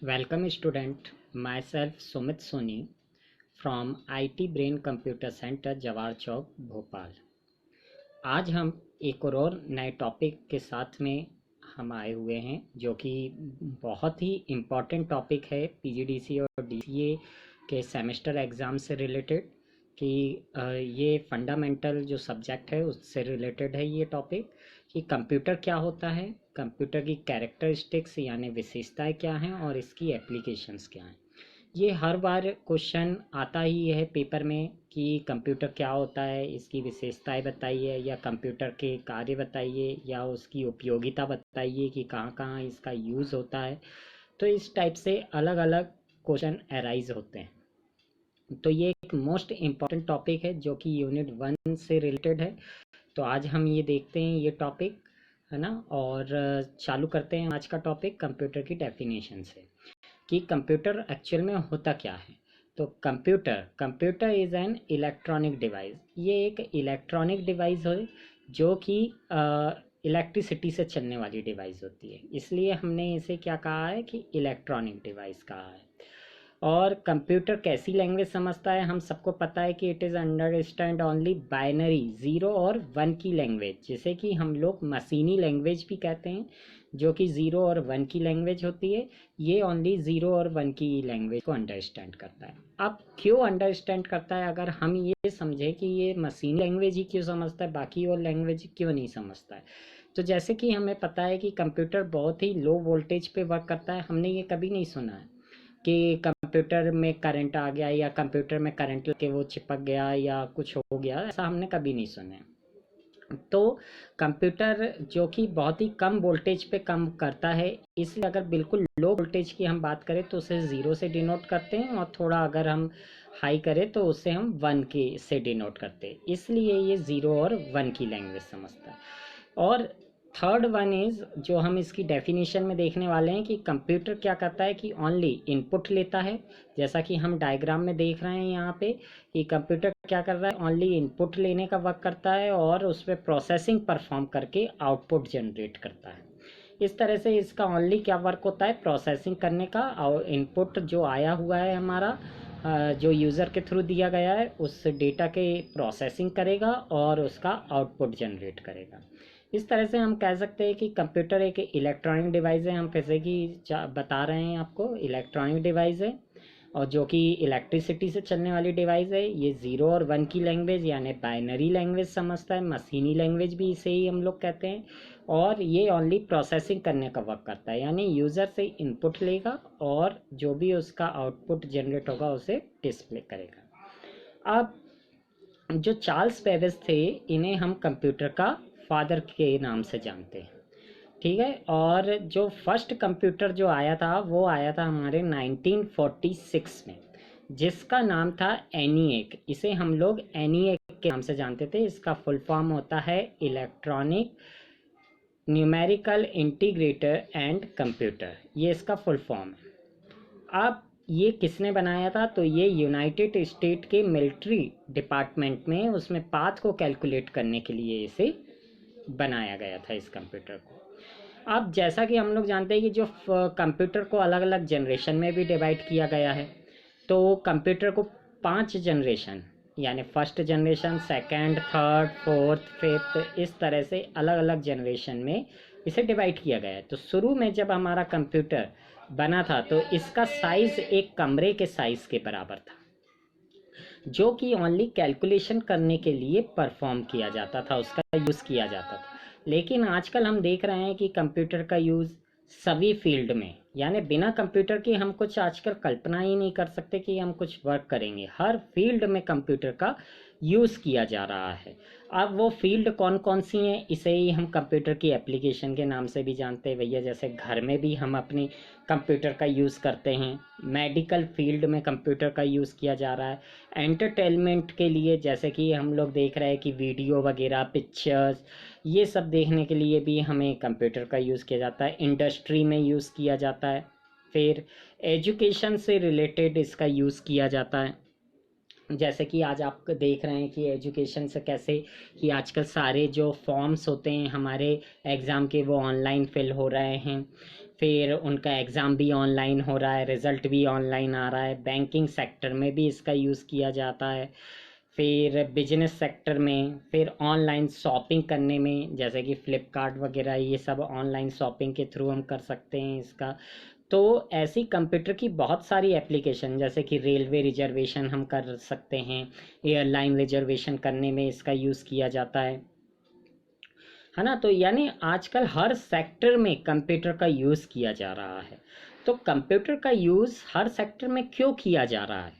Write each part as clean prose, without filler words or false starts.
Welcome student, myself Sumit Soni from IT Brain Computer Center Jawahar चौक भोपाल। आज हम एक और नए टॉपिक के साथ में हम आए हुए हैं जो कि बहुत ही इम्पोर्टेंट टॉपिक है पीजीडीसी और डीसीए के सेमेस्टर एग्ज़ाम से रिलेटेड कि ये फंडामेंटल जो सब्जेक्ट है उससे रिलेटेड है ये टॉपिक कि कंप्यूटर क्या होता है, कंप्यूटर की कैरेक्टरिस्टिक्स यानी विशेषताएं क्या हैं और इसकी एप्लीकेशंस क्या हैं। ये हर बार क्वेश्चन आता ही है पेपर में कि कंप्यूटर क्या होता है, इसकी विशेषताएं बताइए या कंप्यूटर के कार्य बताइए या उसकी उपयोगिता बताइए कि कहाँ कहाँ इसका यूज़ होता है। तो इस टाइप से अलग अलग क्वेश्चन अराइज होते हैं। तो ये एक मोस्ट इम्पॉर्टेंट टॉपिक है जो कि यूनिट 1 से रिलेटेड है। तो आज हम ये देखते हैं ये टॉपिक, है ना। और चालू करते हैं आज का टॉपिक कंप्यूटर की डेफिनेशन से कि कंप्यूटर एक्चुअल में होता क्या है। तो computer computer is an electronic device. ये एक इलेक्ट्रॉनिक डिवाइस है जो कि इलेक्ट्रिसिटी से चलने वाली डिवाइस होती है, इसलिए हमने इसे क्या कहा है कि इलेक्ट्रॉनिक डिवाइस कहा है। और कंप्यूटर कैसी लैंग्वेज समझता है, हम सबको पता है कि it is understand only binary 0 और 1 की लैंग्वेज, जिसे कि हम लोग मशीनी लैंग्वेज भी कहते हैं, जो कि 0 और 1 की लैंग्वेज होती है। ये ओनली 0 और 1 की लैंग्वेज को अंडरस्टैंड करता है। अब क्यों अंडरस्टैंड करता है, अगर हम ये समझें कि ये मशीनी लैंग्वेज ही क्यों समझता है, बाकी और लैंग्वेज क्यों नहीं समझता है। तो जैसे कि हमें पता है कि कंप्यूटर बहुत ही लो वोल्टेज पे वर्क करता है। हमने ये कभी नहीं सुना है कि कंप्यूटर में करंट आ गया या कंप्यूटर में करंट लगे वो चिपक गया या कुछ हो गया, ऐसा हमने कभी नहीं सुना। तो कंप्यूटर जो कि बहुत ही कम वोल्टेज पे काम करता है, इसलिए अगर बिल्कुल लो वोल्टेज की हम बात करें तो उसे ज़ीरो से डिनोट करते हैं, और थोड़ा अगर हम हाई करें तो उसे हम 1 के से डिनोट करते हैं। इसलिए ये 0 और 1 की लैंग्वेज समझता है। और थर्ड वन इज़ जो हम इसकी डेफिनेशन में देखने वाले हैं कि कंप्यूटर क्या करता है कि ओनली इनपुट लेता है, जैसा कि हम डायग्राम में देख रहे हैं यहाँ पे कि कंप्यूटर क्या कर रहा है, ओनली इनपुट लेने का वर्क करता है और उस पर प्रोसेसिंग परफॉर्म करके आउटपुट जनरेट करता है। इस तरह से इसका ओनली क्या वर्क होता है, प्रोसेसिंग करने का, और इनपुट जो आया हुआ है हमारा जो यूज़र के थ्रू दिया गया है उस डेटा के प्रोसेसिंग करेगा और उसका आउटपुट जनरेट करेगा। इस तरह से हम कह सकते हैं कि कंप्यूटर एक इलेक्ट्रॉनिक डिवाइस है। हम जैसे कि बता रहे हैं आपको, इलेक्ट्रॉनिक डिवाइस है और जो कि इलेक्ट्रिसिटी से चलने वाली डिवाइस है। ये 0 और 1 की लैंग्वेज यानी बाइनरी लैंग्वेज समझता है, मशीनी लैंग्वेज भी इसे ही हम लोग कहते हैं। और ये ओनली प्रोसेसिंग करने का वर्क करता है, यानी यूज़र से इनपुट लेगा और जो भी उसका आउटपुट जनरेट होगा उसे डिस्प्ले करेगा। अब जो चार्ल्स बेबेज थे, इन्हें हम कंप्यूटर का फादर के नाम से जानते हैं, ठीक है। और जो फर्स्ट कंप्यूटर जो आया था वो आया था हमारे 1946 में, जिसका नाम था एनिएक। इसे हम लोग एनिएक के नाम से जानते थे। इसका फुल फॉर्म होता है electronic numerical integrator and computer, ये इसका फुल फॉर्म है। अब ये किसने बनाया था, तो ये यूनाइटेड स्टेट के मिलिट्री डिपार्टमेंट में उसमें पाथ को कैलकुलेट करने के लिए इसे बनाया गया था, इस कंप्यूटर को। अब जैसा कि हम लोग जानते हैं कि जो कंप्यूटर को अलग अलग जनरेशन में भी डिवाइड किया गया है, तो कंप्यूटर को 5 जनरेशन यानी first generation, second, third, fourth, fifth, इस तरह से अलग अलग जनरेशन में इसे डिवाइड किया गया है। तो शुरू में जब हमारा कंप्यूटर बना था तो इसका साइज़ एक कमरे के साइज़ के बराबर था, जो कि ओनली कैलकुलेशन करने के लिए परफॉर्म किया जाता था, उसका यूज़ किया जाता था। लेकिन आजकल हम देख रहे हैं कि कंप्यूटर का यूज़ सभी फील्ड में, यानी बिना कंप्यूटर के हम कुछ आजकल कल्पना ही नहीं कर सकते कि हम कुछ वर्क करेंगे। हर फील्ड में कंप्यूटर का यूज़ किया जा रहा है। अब वो फील्ड कौन कौन सी हैं, इसे ही हम कंप्यूटर की एप्लीकेशन के नाम से भी जानते हैं भैया। जैसे घर में भी हम अपनी कंप्यूटर का यूज़ करते हैं, मेडिकल फील्ड में कंप्यूटर का यूज़ किया जा रहा है, एंटरटेनमेंट के लिए जैसे कि हम लोग देख रहे हैं कि वीडियो वगैरह, पिक्चर्स, ये सब देखने के लिए भी हमें कंप्यूटर का यूज़ किया जाता है, इंडस्ट्री में यूज़ किया जाता है, फिर एजुकेशन से रिलेटेड इसका यूज़ किया जाता है। जैसे कि आज आप देख रहे हैं कि एजुकेशन से कैसे कि आजकल सारे जो फॉर्म्स होते हैं हमारे एग्ज़ाम के वो ऑनलाइन फिल हो रहे हैं। फिर उनका एग्ज़ाम भी ऑनलाइन हो रहा है, रिज़ल्ट भी ऑनलाइन आ रहा है। बैंकिंग सेक्टर में भी इसका यूज़ किया जाता है, फिर बिजनेस सेक्टर में, फिर ऑनलाइन शॉपिंग करने में, जैसे कि फ़्लिपकार्ट वगैरह, ये सब ऑनलाइन शॉपिंग के थ्रू हम कर सकते हैं इसका। तो ऐसी कंप्यूटर की बहुत सारी एप्लीकेशन, जैसे कि रेलवे रिजर्वेशन हम कर सकते हैं, एयरलाइन रिजर्वेशन करने में इसका यूज़ किया जाता है ना। तो यानी आजकल हर सेक्टर में कंप्यूटर का यूज़ किया जा रहा है। तो कंप्यूटर का यूज़ हर सेक्टर में क्यों किया जा रहा है?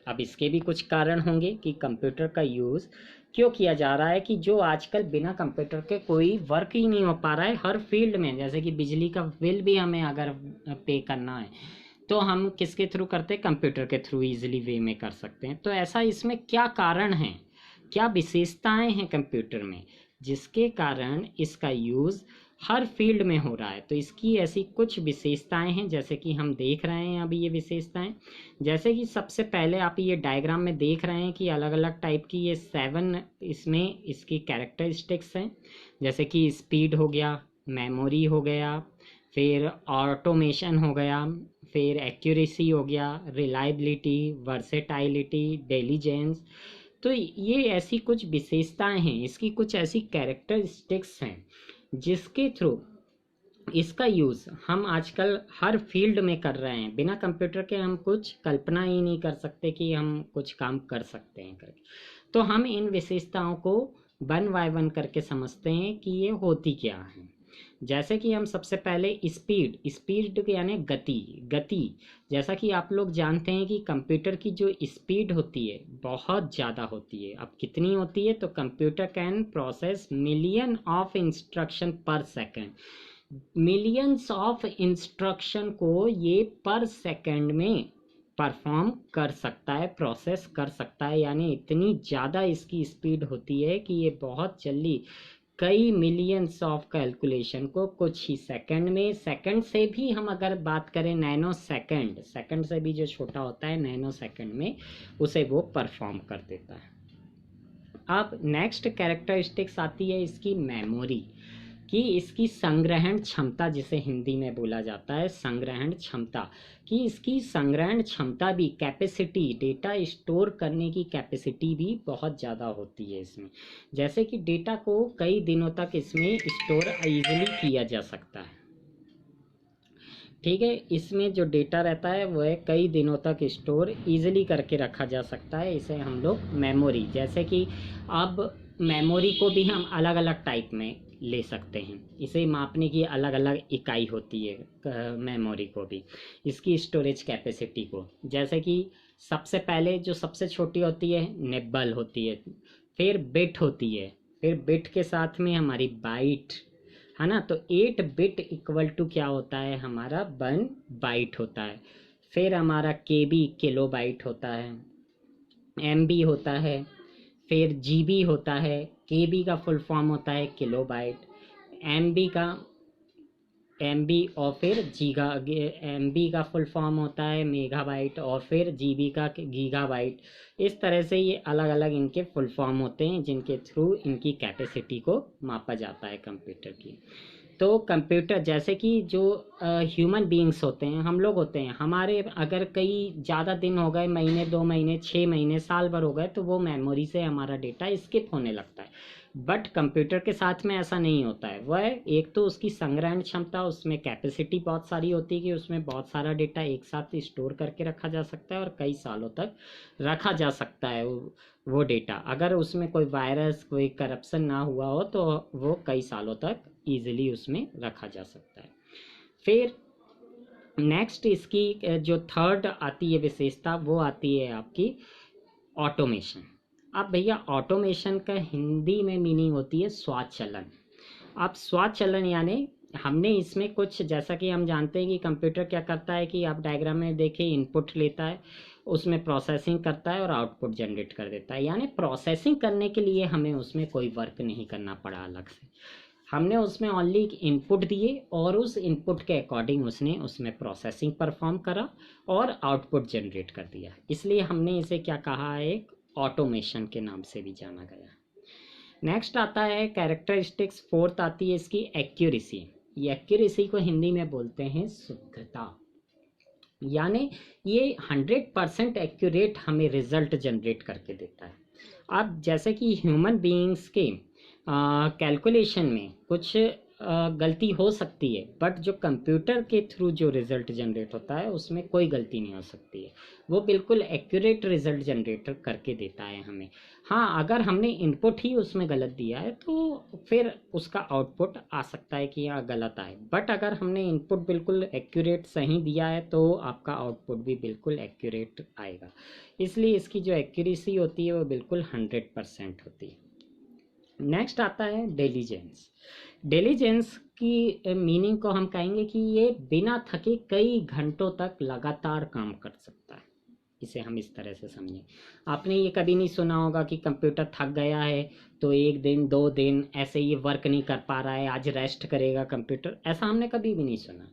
अब इसके भी कुछ कारण होंगे कि कंप्यूटर का यूज़ क्यों किया जा रहा है, कि जो आजकल बिना कंप्यूटर के कोई वर्क ही नहीं हो पा रहा है हर फील्ड में। जैसे कि बिजली का बिल भी हमें अगर पे करना है तो हम किसके थ्रू करते हैं? कंप्यूटर के थ्रू इजीली वे में कर सकते हैं। तो ऐसा इसमें क्या कारण है, क्या विशेषताएं हैं कंप्यूटर में जिसके कारण इसका यूज़ हर फील्ड में हो रहा है? तो इसकी ऐसी कुछ विशेषताएं हैं, जैसे कि हम देख रहे हैं अभी ये विशेषताएं। जैसे कि सबसे पहले आप ये डायग्राम में देख रहे हैं कि अलग अलग टाइप की ये 7 इसमें इसकी कैरेक्टरिस्टिक्स हैं। जैसे कि स्पीड हो गया, मेमोरी हो गया, फिर ऑटोमेशन हो गया, फिर एक्यूरेसी हो गया, रिलायबिलिटी, वर्सेटाइलिटी, डिलीजेंस। तो ये ऐसी कुछ विशेषताएं हैं, इसकी कुछ ऐसी कैरेक्टरिस्टिक्स हैं जिसके थ्रू इसका यूज़ हम आजकल हर फील्ड में कर रहे हैं। बिना कंप्यूटर के हम कुछ कल्पना ही नहीं कर सकते कि हम कुछ काम कर सकते हैं करके। तो हम इन विशेषताओं को वन बाय वन करके समझते हैं कि ये होती क्या है। जैसे कि हम सबसे पहले स्पीड, स्पीड यानी गति, गति। जैसा कि आप लोग जानते हैं कि कंप्यूटर की जो स्पीड होती है बहुत ज़्यादा होती है। अब कितनी होती है? तो computer can process million of instruction पर सेकेंड। मिलियंस ऑफ इंस्ट्रक्शन को ये पर सेकेंड में परफॉर्म कर सकता है, प्रोसेस कर सकता है। यानी इतनी ज़्यादा इसकी स्पीड होती है कि ये बहुत जल्दी कई मिलियंस ऑफ कैलकुलेशन को कुछ ही सेकंड में, सेकंड से भी हम अगर बात करें नैनो सेकंड, सेकंड से भी जो छोटा होता है नैनो सेकंड में, उसे वो परफॉर्म कर देता है। अब नेक्स्ट कैरेक्टरिस्टिक्स आती है इसकी मेमोरी, कि इसकी संग्रहण क्षमता, जिसे हिंदी में बोला जाता है संग्रहण क्षमता, कि इसकी संग्रहण क्षमता भी, कैपेसिटी, डेटा स्टोर करने की कैपेसिटी भी बहुत ज़्यादा होती है इसमें। जैसे कि डेटा को कई दिनों तक इसमें स्टोर इजीली किया जा सकता है। ठीक है, इसमें जो डेटा रहता है वह कई दिनों तक स्टोर इजीली करके रखा जा सकता है। इसे हम लोग मेमोरी, जैसे कि अब मेमोरी को भी हम अलग अलग टाइप में ले सकते हैं। इसे मापने की अलग अलग इकाई होती है मेमोरी को भी, इसकी स्टोरेज कैपेसिटी को। जैसे कि सबसे पहले जो सबसे छोटी होती है निब्बल होती है, फिर बिट होती है, फिर बिट के साथ में हमारी बाइट, है ना। तो 8 बिट इक्वल टू क्या होता है? हमारा 1 बाइट होता है। फिर हमारा केबी, किलो बाइट होता है, एमबी होता है, फिर जीबी होता है, केबी का फुल फॉर्म होता है किलो बाइट, एमबी का एमबी, और फिर जीगा, एमबी का फुल फॉर्म होता है मेगाबाइट, और फिर जीबी का गीगाबाइट। इस तरह से ये अलग अलग इनके फुल फॉर्म होते हैं जिनके थ्रू इनकी कैपेसिटी को मापा जाता है कंप्यूटर की। तो कंप्यूटर, जैसे कि जो ह्यूमन बीइंग्स होते हैं, हम लोग होते हैं, हमारे अगर कई ज़्यादा दिन हो गए, महीने 2 महीने 6 महीने साल भर हो गए, तो वो मेमोरी से हमारा डेटा स्किप होने लगता है। बट कंप्यूटर के साथ में ऐसा नहीं होता है। वह एक तो उसकी संग्रहण क्षमता, उसमें कैपेसिटी बहुत सारी होती है कि उसमें बहुत सारा डेटा एक साथ स्टोर करके रखा जा सकता है और कई सालों तक रखा जा सकता है वो डेटा। अगर उसमें कोई वायरस, कोई करप्शन ना हुआ हो तो वो कई सालों तक ईजिली उसमें रखा जा सकता है। फिर नेक्स्ट इसकी जो थर्ड आती है विशेषता, वो आती है आपकी ऑटोमेशन। अब भैया ऑटोमेशन का हिंदी में मीनिंग होती है स्वचालन। अब स्वचालन यानी हमने इसमें कुछ, जैसा कि हम जानते हैं कि कंप्यूटर क्या करता है कि आप डायग्राम में देखिए, इनपुट लेता है, उसमें प्रोसेसिंग करता है और आउटपुट जनरेट कर देता है। यानी प्रोसेसिंग करने के लिए हमें उसमें कोई वर्क नहीं करना पड़ा अलग से, हमने उसमें ओनली इनपुट दिए और उस इनपुट के अकॉर्डिंग उसने उसमें प्रोसेसिंग परफॉर्म करा और आउटपुट जनरेट कर दिया। इसलिए हमने इसे क्या कहा है? एक ऑटोमेशन के नाम से भी जाना गया। नेक्स्ट आता है कैरेक्टरिस्टिक्स, फोर्थ आती है इसकी एक्यूरेसी। ये एक्यूरेसी को हिंदी में बोलते हैं शुद्धता, यानी ये 100% एक्यूरेट हमें रिजल्ट जनरेट करके देता है। अब जैसे कि ह्यूमन बीइंग्स के कैलकुलेशन में कुछ गलती हो सकती है, बट जो कंप्यूटर के थ्रू जो रिज़ल्ट जनरेट होता है उसमें कोई गलती नहीं हो सकती है, वो बिल्कुल एक्यूरेट रिज़ल्ट जनरेट करके देता है हमें। हाँ, अगर हमने इनपुट ही उसमें गलत दिया है तो फिर उसका आउटपुट आ सकता है कि यहाँ गलत आए, बट अगर हमने इनपुट बिल्कुल एक्यूरेट सही दिया है तो आपका आउटपुट भी बिल्कुल एक्यूरेट आएगा। इसलिए इसकी जो एक्यूरेसी होती है वो बिल्कुल 100% होती है। नेक्स्ट आता है डिलीजेंस। डिलीजेंस की मीनिंग को हम कहेंगे कि ये बिना थके कई घंटों तक लगातार काम कर सकता है। इसे हम इस तरह से समझें। आपने ये कभी नहीं सुना होगा कि कंप्यूटर थक गया है तो 1 दिन 2 दिन ऐसे ये वर्क नहीं कर पा रहा है, आज रेस्ट करेगा कंप्यूटर, ऐसा हमने कभी भी नहीं सुना।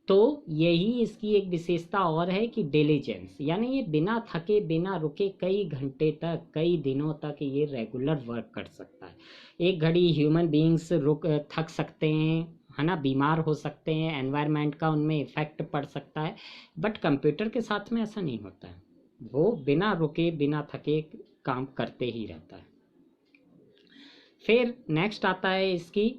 तो यही इसकी एक विशेषता और है कि डिलीजेंस, यानी ये बिना थके बिना रुके कई घंटे तक कई दिनों तक ये रेगुलर वर्क कर सकता है। एक घड़ी ह्यूमन बीइंग्स थक सकते हैं, है ना, बीमार हो सकते हैं, एनवायरनमेंट का उनमें इफेक्ट पड़ सकता है, बट कंप्यूटर के साथ में ऐसा नहीं होता है, वो बिना रुके बिना थके काम करते ही रहता है। फिर नेक्स्ट आता है इसकी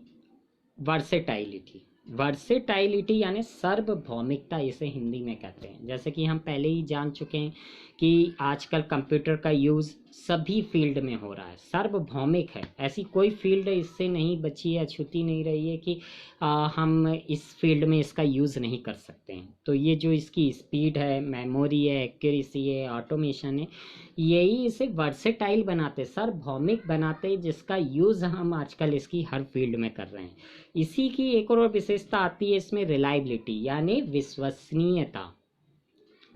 वर्सेटाइलिटी। वर्सेटाइलिटी यानी सार्वभौमिकता, इसे हिंदी में कहते हैं। जैसे कि हम पहले ही जान चुके हैं कि आजकल कंप्यूटर का यूज़ सभी फील्ड में हो रहा है, सार्वभौमिक है, ऐसी कोई फील्ड इससे नहीं बची है, छूती नहीं रही है कि हम इस फील्ड में इसका यूज़ नहीं कर सकते हैं। तो ये जो इसकी स्पीड है, मेमोरी है, एक्यूरेसी है, ऑटोमेशन है, यही इसे वर्सेटाइल बनाते, सार्वभौमिक बनाते, जिसका यूज़ हम आजकल इसकी हर फील्ड में कर रहे हैं। इसी की एक और विशेषता आती है इसमें रिलायबिलिटी, यानी विश्वसनीयता।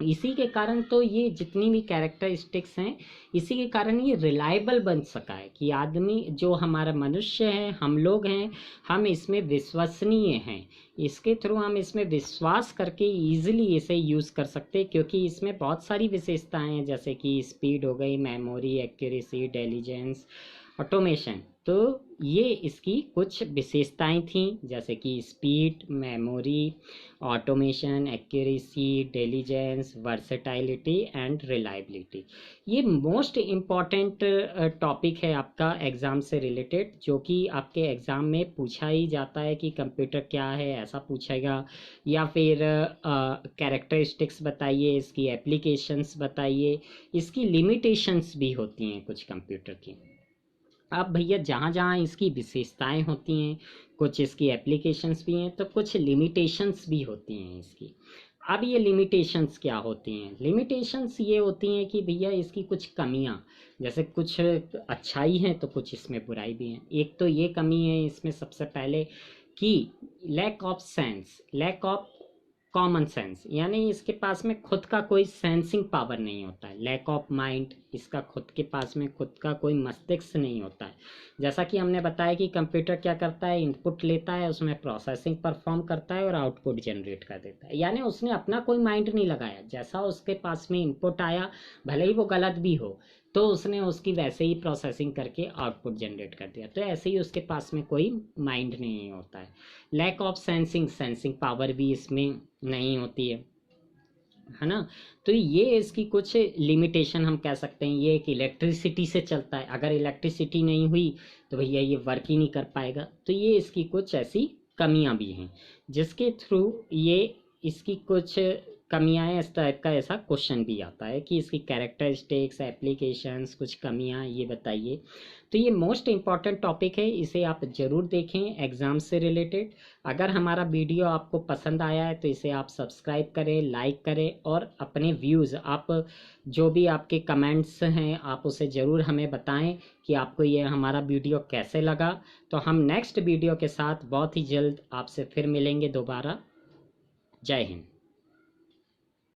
इसी के कारण तो ये जितनी भी कैरेक्टरिस्टिक्स हैं, इसी के कारण ये रिलायबल बन सका है कि आदमी जो हमारा मनुष्य है, हम लोग हैं, हम इसमें विश्वसनीय हैं, इसके थ्रू हम इसमें विश्वास करके इजीली इसे यूज़ कर सकते हैं, क्योंकि इसमें बहुत सारी विशेषताएं हैं, जैसे कि स्पीड हो गई, मेमोरी, एक्यूरेसी, इंटेलिजेंस, ऑटोमेशन। तो ये इसकी कुछ विशेषताएं थीं, जैसे कि speed, memory, automation, accuracy, intelligence, versatility and reliability. ये मोस्ट इम्पॉर्टेंट टॉपिक है आपका एग्ज़ाम से रिलेटेड, जो कि आपके एग्ज़ाम में पूछा ही जाता है कि कंप्यूटर क्या है, ऐसा पूछेगा, या फिर कैरेक्टरिस्टिक्स बताइए, इसकी एप्लीकेशंस बताइए, इसकी लिमिटेशंस भी होती हैं कुछ कंप्यूटर की। अब भैया जहाँ जहाँ इसकी विशेषताएं होती हैं, कुछ इसकी एप्लीकेशंस भी हैं, तो कुछ लिमिटेशंस भी होती हैं इसकी। अब ये लिमिटेशंस क्या होती हैं? लिमिटेशंस ये होती हैं कि भैया इसकी कुछ कमियां, जैसे कुछ अच्छाई हैं तो कुछ इसमें बुराई भी हैं। एक तो ये कमी है इसमें सबसे पहले कि lack of sense, lack of common sense, यानी इसके पास में खुद का कोई सेंसिंग पावर नहीं होता है। लैक ऑफ माइंड, इसका खुद के पास में खुद का कोई मस्तिष्क नहीं होता है। जैसा कि हमने बताया कि कंप्यूटर क्या करता है, इनपुट लेता है, उसमें प्रोसेसिंग परफॉर्म करता है और आउटपुट जनरेट कर देता है, यानी उसने अपना कोई माइंड नहीं लगाया। जैसा उसके पास में इनपुट आया, भले ही वो गलत भी हो, तो उसने उसकी वैसे ही प्रोसेसिंग करके आउटपुट जनरेट कर दिया। तो ऐसे ही उसके पास में कोई माइंड नहीं होता है। Lack of sensing, sensing power भी इसमें नहीं होती है ना। तो ये इसकी कुछ लिमिटेशन हम कह सकते हैं। ये एक इलेक्ट्रिसिटी से चलता है, अगर इलेक्ट्रिसिटी नहीं हुई तो भैया ये वर्क ही नहीं कर पाएगा। तो ये इसकी कुछ ऐसी कमियां भी हैं, जिसके थ्रू ये इसकी कुछ कमियां हैं। इस टाइप का ऐसा क्वेश्चन भी आता है कि इसकी कैरेक्टरिस्टिक्स, एप्लीकेशंस, कुछ कमियां ये बताइए। तो ये मोस्ट इम्पॉर्टेंट टॉपिक है, इसे आप ज़रूर देखें एग्ज़ाम से रिलेटेड। अगर हमारा वीडियो आपको पसंद आया है तो इसे आप सब्सक्राइब करें, लाइक करें, और अपने व्यूज़, आप जो भी आपके कमेंट्स हैं आप उसे ज़रूर हमें बताएं कि आपको ये हमारा वीडियो कैसे लगा। तो हम नेक्स्ट वीडियो के साथ बहुत ही जल्द आपसे फिर मिलेंगे दोबारा। जय हिंद।